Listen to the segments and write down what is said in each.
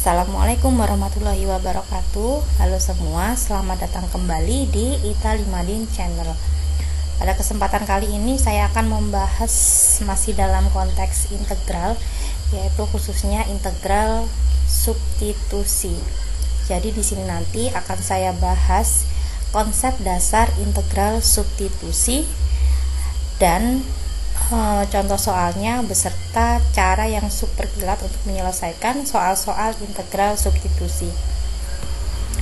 Assalamualaikum warahmatullahi wabarakatuh. Halo semua, selamat datang kembali di Ita Limadin Channel. Pada kesempatan kali ini saya akan membahas masih dalam konteks integral, yaitu khususnya integral substitusi. Jadi di sini nanti akan saya bahas konsep dasar integral substitusi dan contoh soalnya beserta cara yang super kilat untuk menyelesaikan soal-soal integral substitusi.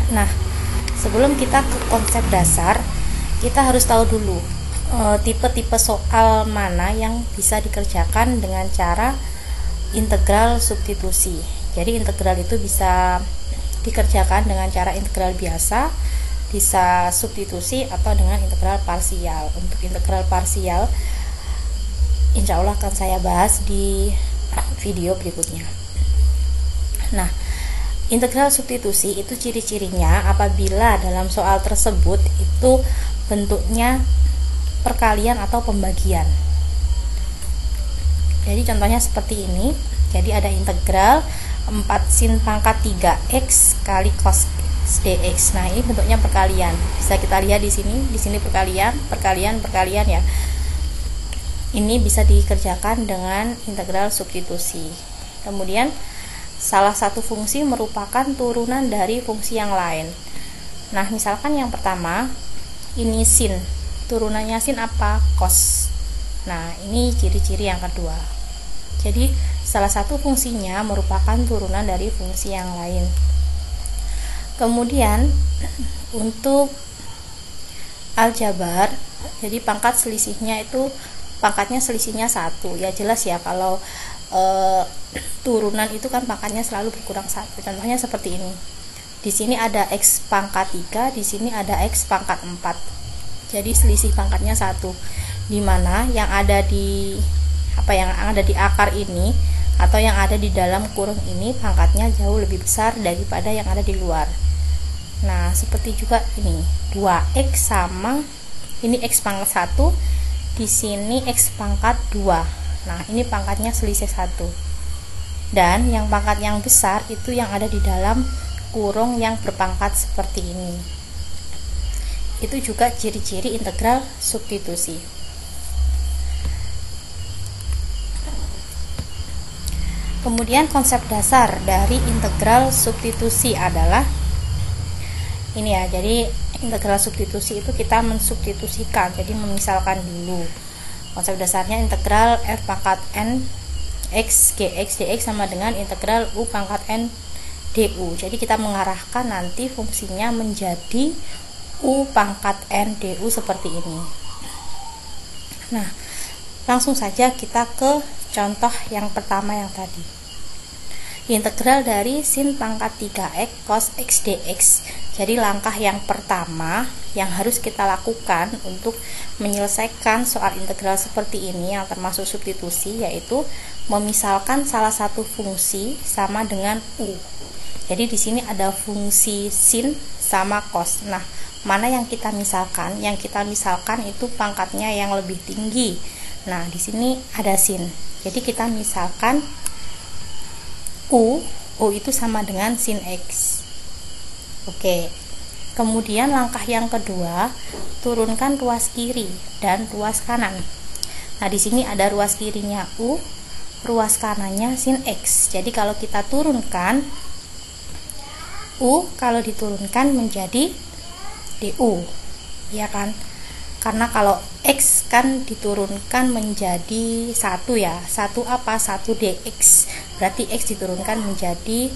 Nah, sebelum kita ke konsep dasar, kita harus tahu dulu tipe-tipe soal mana yang bisa dikerjakan dengan cara integral substitusi. Jadi integral itu bisa dikerjakan dengan cara integral biasa, bisa substitusi, atau dengan integral parsial. Untuk integral parsial insya Allah akan saya bahas di video berikutnya. Nah, integral substitusi itu ciri-cirinya apabila dalam soal tersebut itu bentuknya perkalian atau pembagian. Jadi contohnya seperti ini. Jadi ada integral 4 sin pangkat 3x kali cos dx. Nah, ini bentuknya perkalian. Bisa kita lihat di sini. Di sini perkalian ya. Ini bisa dikerjakan dengan integral substitusi. Kemudian salah satu fungsi merupakan turunan dari fungsi yang lain. Nah, misalkan yang pertama ini sin. Turunannya sin apa? Cos. Nah, ini ciri-ciri yang kedua. Jadi salah satu fungsinya merupakan turunan dari fungsi yang lain. Kemudian untuk aljabar, jadi pangkatnya selisihnya 1. Ya jelas ya, kalau turunan itu kan pangkatnya selalu berkurang 1. Contohnya seperti ini. Di sini ada x pangkat 3, di sini ada x pangkat 4. Jadi selisih pangkatnya 1. Dimana yang ada di akar ini atau yang ada di dalam kurung ini pangkatnya jauh lebih besar daripada yang ada di luar. Nah, seperti juga ini. 2x sama ini x pangkat 1. Di sini x pangkat 2. Nah, ini pangkatnya selisih 1. Dan yang pangkat yang besar itu yang ada di dalam kurung yang berpangkat seperti ini. Itu juga ciri-ciri integral substitusi. Kemudian konsep dasar dari integral substitusi adalah ini ya. Jadi integral substitusi itu kita mensubstitusikan, jadi memisalkan dulu. Konsep dasarnya integral f pangkat n x gx dx sama dengan integral u pangkat n du. Jadi kita mengarahkan nanti fungsinya menjadi u pangkat n du seperti ini. Nah, langsung saja kita ke contoh yang pertama yang tadi. Integral dari sin pangkat 3x cos x dx. Jadi langkah yang pertama yang harus kita lakukan untuk menyelesaikan soal integral seperti ini yang termasuk substitusi, yaitu memisalkan salah satu fungsi sama dengan u. Jadi di sini ada fungsi sin sama cos. Nah, mana yang kita misalkan? Yang kita misalkan itu pangkatnya yang lebih tinggi. Nah, di sini ada sin. Jadi kita misalkan U itu sama dengan sin X. Oke. Kemudian langkah yang kedua, turunkan ruas kiri dan ruas kanan. Nah, di sini ada ruas kirinya U, ruas kanannya sin X. Jadi kalau kita turunkan U, kalau diturunkan menjadi DU. Ya kan? Karena kalau X kan diturunkan menjadi 1 ya. 1 apa? 1 dx. Berarti X diturunkan menjadi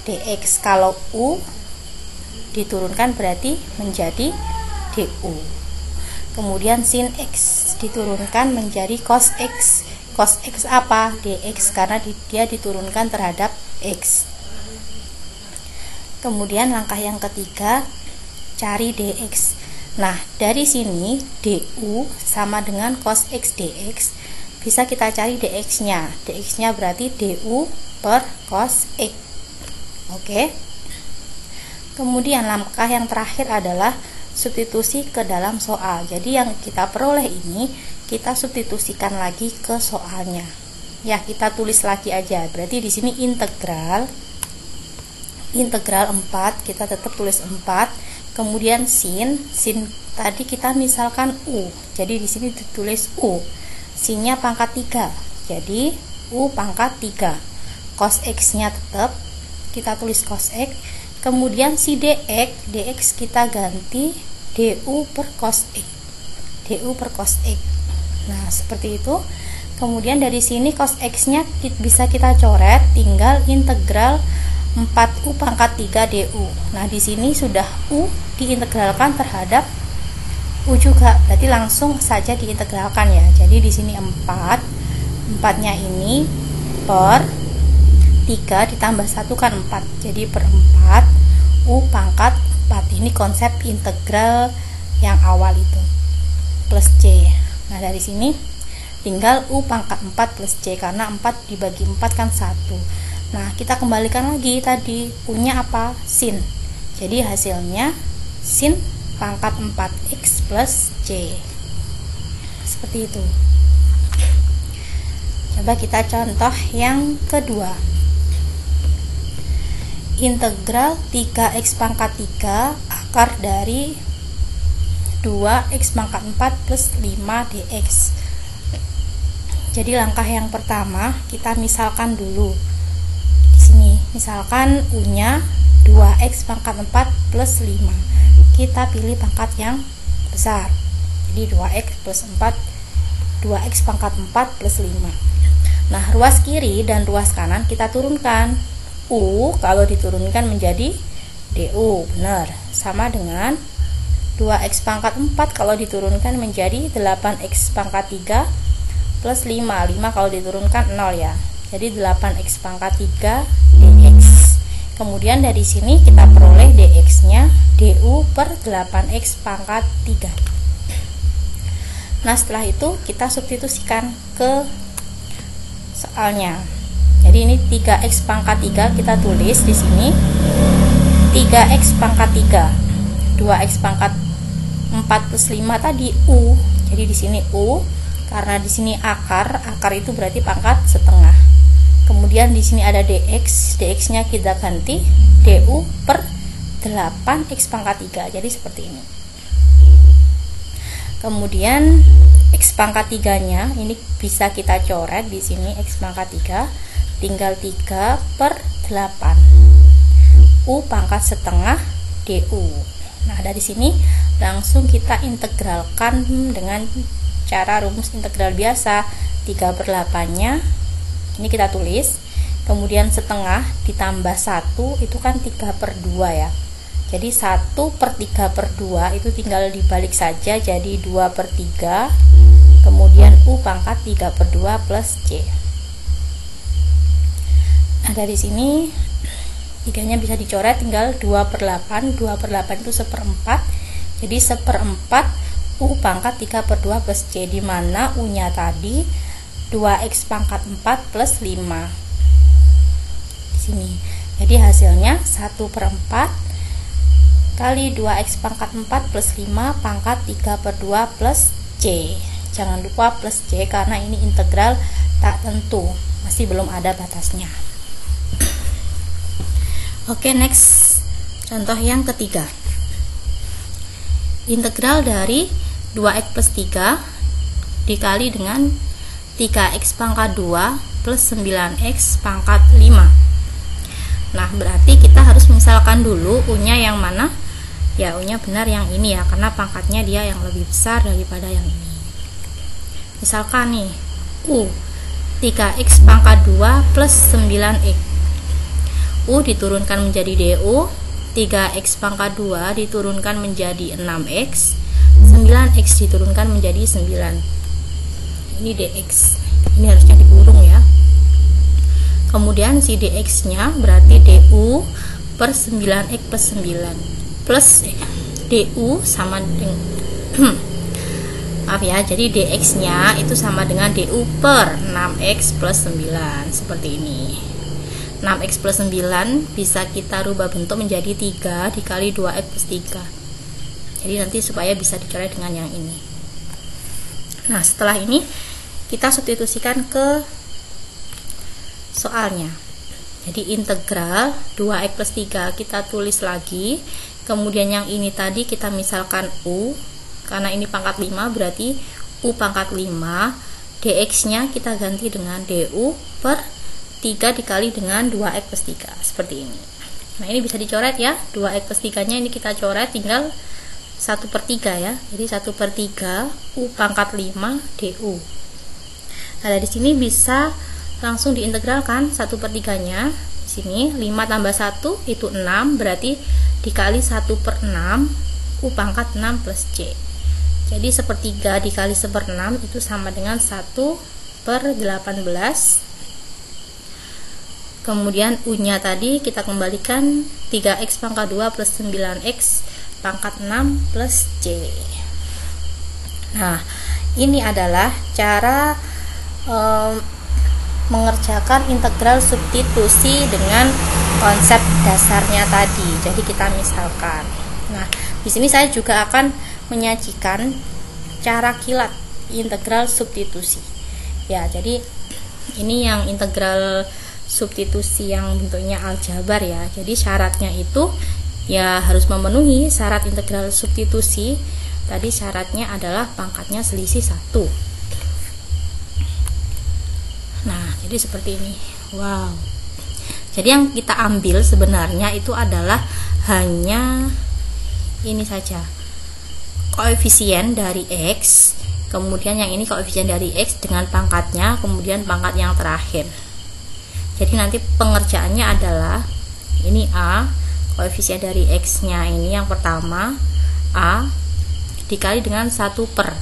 dx. Kalau U diturunkan berarti menjadi du. Kemudian sin X diturunkan menjadi cos X. Cos X apa? Dx, karena dia diturunkan terhadap X. Kemudian langkah yang ketiga, cari dx. Nah, dari sini du sama dengan cos x dx, bisa kita cari dx-nya. Dx-nya berarti du per cos x. Oke. Kemudian langkah yang terakhir adalah substitusi ke dalam soal. Jadi yang kita peroleh ini kita substitusikan lagi ke soalnya. Ya, kita tulis lagi aja. Berarti di sini integral integral 4, kita tetap tulis 4. Kemudian sin tadi kita misalkan U, jadi di sini ditulis U. Sinnya pangkat 3, jadi U pangkat 3. Cos X nya tetap kita tulis cos X. Kemudian si dx kita ganti du per cos X. Nah seperti itu. Kemudian dari sini cos X nya bisa kita coret, tinggal integral 4U pangkat 3 du. Nah di sini sudah U diintegralkan terhadap U juga, berarti langsung saja diintegralkan ya. Jadi di sini 4-nya ini per 3 ditambah 1 kan 4, jadi per 4 U pangkat 4. Ini konsep integral yang awal itu, plus C. Nah dari sini tinggal U pangkat 4 plus C, karena 4 dibagi 4 kan 1. Nah kita kembalikan lagi tadi U nya apa? Sin. Jadi hasilnya sin pangkat 4X plus C. Seperti itu. Coba kita contoh yang kedua. Integral 3X pangkat 3 akar dari 2X pangkat 4 plus 5 dx. Jadi langkah yang pertama kita misalkan dulu. Di sini misalkan U-nya 2X pangkat 4 plus 5. Kita pilih pangkat yang besar. Jadi 2X plus 4, 2X pangkat 4 plus 5. Nah, ruas kiri dan ruas kanan kita turunkan. U kalau diturunkan menjadi du, benar. Sama dengan 2X pangkat 4 kalau diturunkan menjadi 8X pangkat 3 plus 5 kalau diturunkan 0 ya. Jadi 8X pangkat 3 dx. Kemudian dari sini kita peroleh dx nya du per 8X pangkat 3. Nah setelah itu kita substitusikan ke soalnya. Jadi ini 3X pangkat 3 kita tulis di sini 3X pangkat 3, 2X pangkat 4 plus 5 tadi U. Jadi di sini U, karena di sini akar itu berarti pangkat setengah. Kemudian di sini ada dx, dx-nya kita ganti du per 8x pangkat 3. Jadi seperti ini. Kemudian x pangkat 3-nya ini bisa kita coret di sini, x pangkat 3 tinggal 3 per 8 u pangkat setengah du. Nah dari sini langsung kita integralkan dengan cara rumus integral biasa. 3/8-nya ini kita tulis, kemudian setengah ditambah 1 itu kan 3/2 ya. Jadi 1/3/2 itu tinggal dibalik saja jadi 2/3, kemudian u pangkat 3/2 plus c. Nah dari sini 3-nya bisa dicoret, tinggal 2/8. 2/8 itu 1/4, jadi 1/4 U pangkat 3/2 plus C, dimana U nya tadi 2X pangkat 4 plus 5 di sini. Jadi hasilnya 1/4 kali 2X pangkat 4 plus 5 pangkat 3/2 plus C. Jangan lupa plus C karena ini integral tak tentu, masih belum ada batasnya. Oke, next contoh yang ketiga. Integral dari 2x plus 3 dikali dengan 3x pangkat 2 plus 9x pangkat 5. Nah berarti kita harus misalkan dulu u nya yang mana ya. U nya benar yang ini ya, karena pangkatnya dia yang lebih besar daripada yang ini. Misalkan nih u 3x pangkat 2 plus 9x, u diturunkan menjadi du, 3x pangkat 2 diturunkan menjadi 6x, 9x diturunkan menjadi 9. Ini dx, ini harusnya dikurung ya. Kemudian si dx nya berarti du per 9x plus 9 plus du sama dengan maaf ya, jadi dx nya itu sama dengan du per 6x plus 9 seperti ini. 6x plus 9 bisa kita rubah bentuk menjadi 3 dikali 2x plus 3. Jadi nanti supaya bisa dicoret dengan yang ini. Nah setelah ini kita substitusikan ke soalnya. Jadi integral 2x plus 3 kita tulis lagi. Kemudian yang ini tadi kita misalkan U, karena ini pangkat 5 berarti U pangkat 5. dx nya kita ganti dengan du per 3 dikali dengan 2x plus 3 seperti ini. Nah ini bisa dicoret ya, 2x plus 3 nya ini kita coret, tinggal 1/3 ya. Jadi 1/3 U pangkat 5 du. Nah dari sini bisa langsung diintegralkan 1/3 nya. Sini 5 tambah 1 itu 6, berarti dikali 1/6 U pangkat 6 plus C. Jadi 1/3 dikali 1/6 itu sama dengan 1/18. Kemudian U nya tadi kita kembalikan 3x pangkat 2 plus 9x pangkat 6 plus C. Nah ini adalah cara mengerjakan integral substitusi dengan konsep dasarnya tadi. Jadi kita misalkan. Nah, di sini saya juga akan menyajikan cara kilat integral substitusi. Ya, jadi ini yang integral substitusi yang bentuknya aljabar ya. Jadi syaratnya itu ya harus memenuhi syarat integral substitusi. Tadi syaratnya adalah pangkatnya selisih 1. Nah, jadi seperti ini. Wow. Jadi yang kita ambil sebenarnya itu adalah hanya ini saja. Koefisien dari X, kemudian yang ini koefisien dari X dengan pangkatnya, kemudian pangkat yang terakhir. Jadi nanti pengerjaannya adalah ini A, koefisien dari X-nya ini yang pertama A dikali dengan 1/.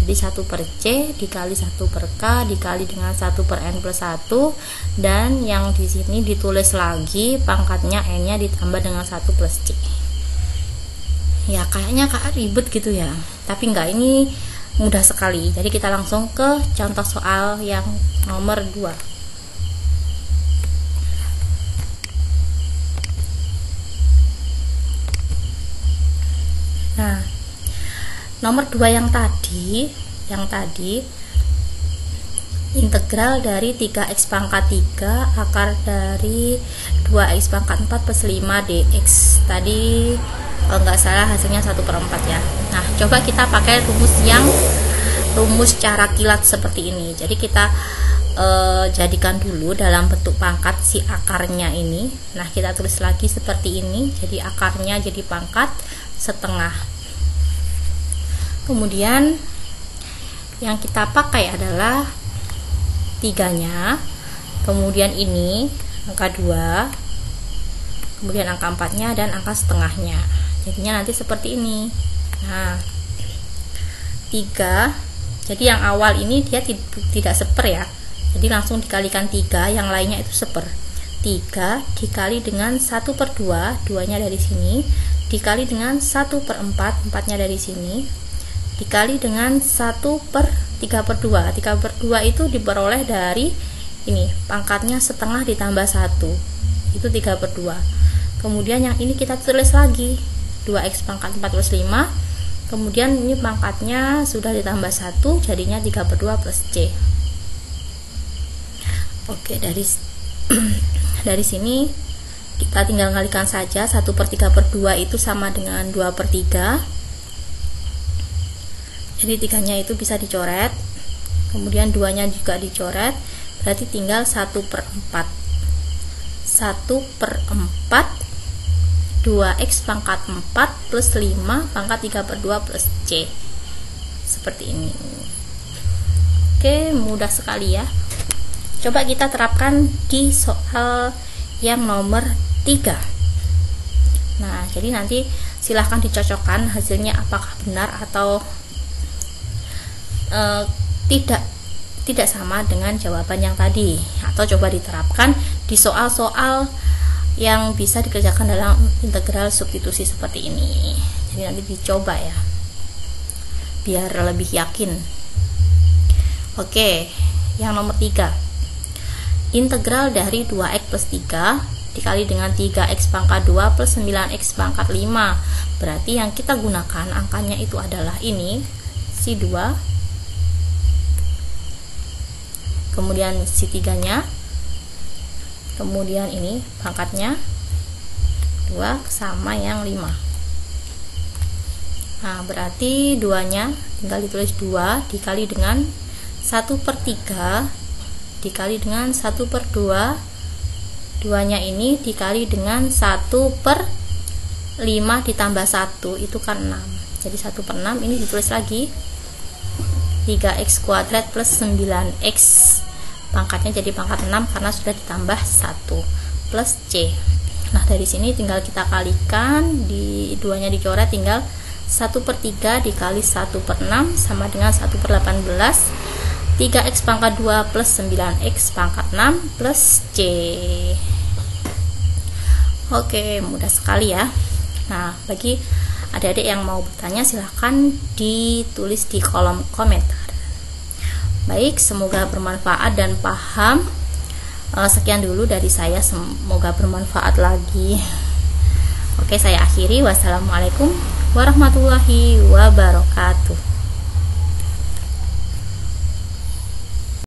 Jadi 1/C dikali 1/K dikali dengan 1/N plus 1, dan yang di sini ditulis lagi pangkatnya N-nya ditambah dengan 1 plus C. Ya kayaknya ribet gitu ya, tapi enggak, ini mudah sekali. Jadi kita langsung ke contoh soal yang nomor 2. Nah, nomor 2 yang tadi integral dari 3x pangkat 3 akar dari 2x pangkat 4 plus 5 dx. Tadi kalau nggak salah hasilnya 1/4 ya. Nah, coba kita pakai rumus cara kilat seperti ini. Jadi kita jadikan dulu dalam bentuk pangkat si akarnya ini. Nah, kita tulis lagi seperti ini. Jadi akarnya jadi pangkat setengah. Kemudian yang kita pakai adalah 3-nya, kemudian ini angka 2, kemudian angka 4-nya dan angka setengahnya. Jadinya nanti seperti ini. Nah, 3, jadi yang awal ini dia tidak seper ya, jadi langsung dikalikan 3, yang lainnya itu seper. 3 dikali dengan 1/2, 2-nya dari sini, dikali dengan 1/4, 4-nya dari sini, dikali dengan 1/3/2. 3/2 itu diperoleh dari ini, pangkatnya setengah ditambah 1, itu 3/2. Kemudian yang ini kita tulis lagi 2x pangkat 4 plus 5, kemudian ini pangkatnya sudah ditambah 1, jadinya 3/2 plus C. Oke, dari sini kita tinggal kalikan saja. 1/3/2 itu sama dengan 2/3. Jadi 3-nya itu bisa dicoret, kemudian 2-nya juga dicoret, berarti tinggal 1/4. 1/4 2x pangkat 4 plus 5 pangkat 3/2 plus C. Seperti ini. Oke, mudah sekali ya. Coba kita terapkan di soal yang nomor 3. Nah, jadi nanti silahkan dicocokkan hasilnya apakah benar atau tidak sama dengan jawaban yang tadi, atau coba diterapkan di soal-soal yang bisa dikerjakan dalam integral substitusi seperti ini. Jadi nanti dicoba ya, biar lebih yakin. Oke, yang nomor 3, integral dari 2x plus 3 dikali dengan 3x pangkat 2 plus 9x pangkat 5. Berarti yang kita gunakan angkanya itu adalah ini, si 2, kemudian si 3-nya, kemudian ini pangkatnya 2 sama yang 5. Nah, berarti 2-nya tinggal ditulis 2 dikali dengan 1/3 dikali dengan 1/2. 2-nya ini dikali dengan 1/5 ditambah 1 itu kan 6. Jadi 1/6 ini ditulis lagi 3x kuadrat plus 9x, pangkatnya jadi pangkat 6 karena sudah ditambah 1 plus c. Nah, dari sini tinggal kita kalikan, di 2-nya dicoret, tinggal 1/3 dikali 1/6 sama dengan 1/18. 3x pangkat 2 plus 9x pangkat 6 plus c. Oke, mudah sekali ya. Nah, bagi adik-adik yang mau bertanya silahkan ditulis di kolom komentar. Baik, semoga bermanfaat dan paham. Sekian dulu dari saya, semoga bermanfaat lagi. Oke, saya akhiri. Wassalamualaikum warahmatullahi wabarakatuh.